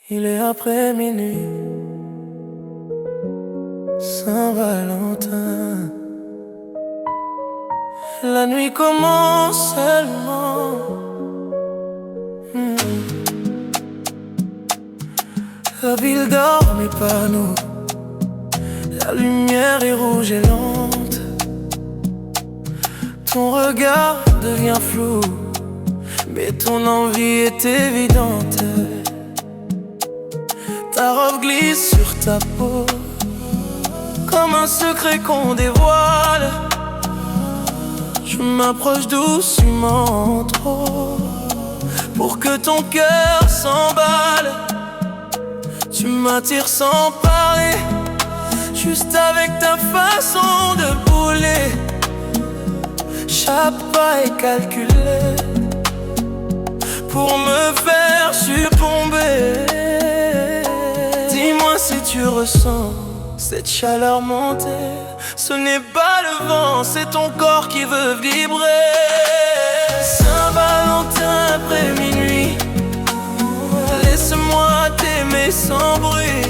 Il est après minuit, Saint-Valentin. La nuit commence seulement. La ville dort mais pas nous. La lumière est rouge et lente. Ton regard devient flou, mais ton envie est évidente. Ta robe glisse sur ta peau, comme un secret qu'on dévoile. Je m'approche doucement trop, pour que ton cœur s'emballe. Tu m'attires sans parler, juste avec ta façon de bouler. Chaque pas est calculé, pour me faire succomber. Dis-moi si tu ressens cette chaleur monter. Ce n'est pas le vent, c'est ton corps qui veut vibrer. Saint-Valentin après minuit, laisse-moi t'aimer sans bruit.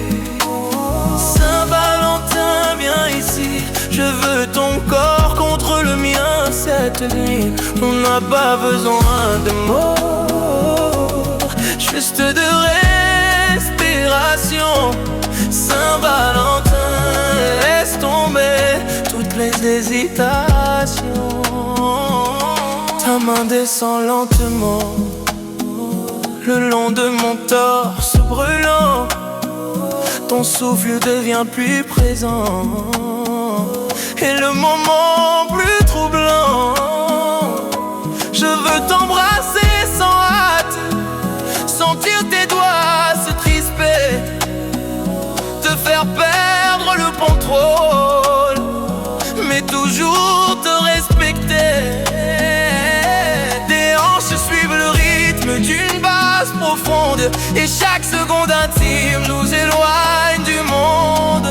Saint-Valentin, viens ici, je veux ton corps contre le mien cette nuit. On n'a pas besoin de mots, juste de respiration. Saint-Valentin, laisse tomber toutes les hésitations. Ta main descend lentement le long de mon torse brûlant. Ton souffle devient plus présent et le moment plus troublant. Je veux t'embrasser sans hâte, sentir tes doigts se crisper, te faire perdre le contrôle, mais toujours te respecter. Tes hanches suivent le rythme d'une base profonde, et chaque seconde intime nous éloigne du monde.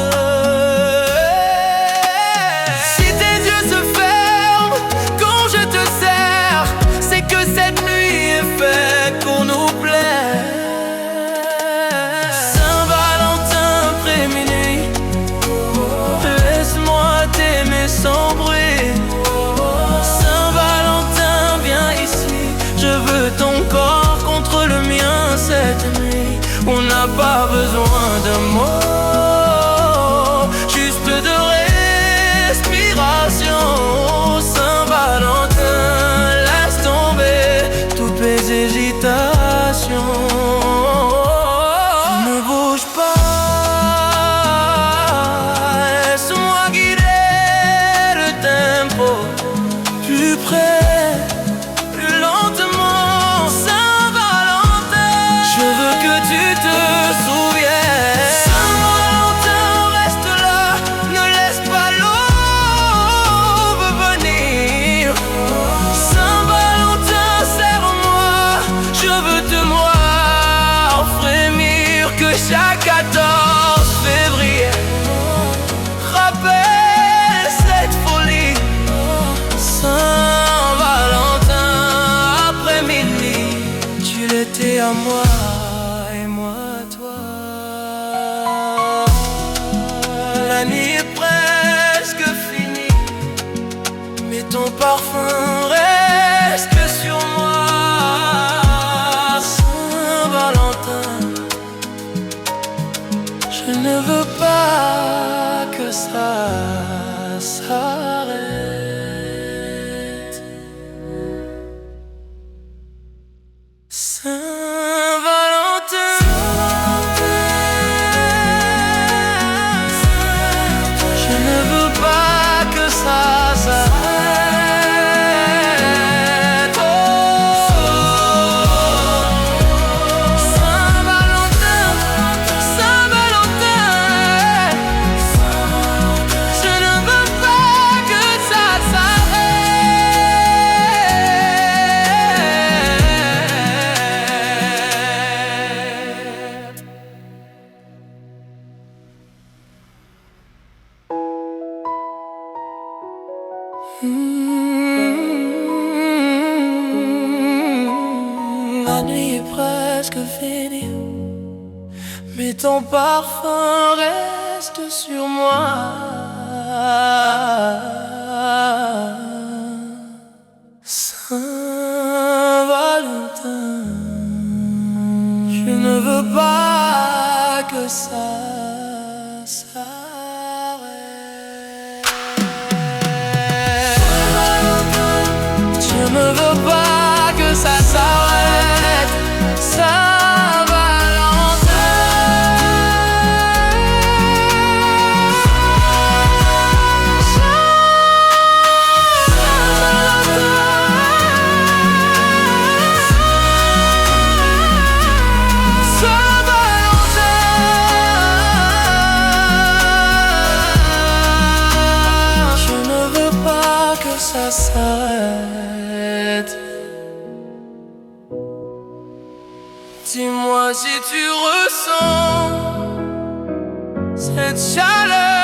Si tes yeux se ferment quand je te serre, c'est que cette nuit est faite pour nous plaire. Saint-Valentin après minuit, laisse-moi t'aimer sans bruit. Saint-Valentin, viens ici, je veux ton corps contre le mien cette nuit. On n'a pas besoin d'un mot, juste de respiration. Saint-Valentin, laisse tomber toutes les hésitations. Ne bouge pas, laisse-moi guider le tempo. Plus près, plus lentement. Saint-Valentin, je veux que tu te souviennes mais ton parfum reste sur moi. Saint-Valentin, je ne veux pas que ça s'arrête. Je ne veux pas que ça s'arrête. Ça s'arrête. Dis-moi si tu ressens cette chaleur.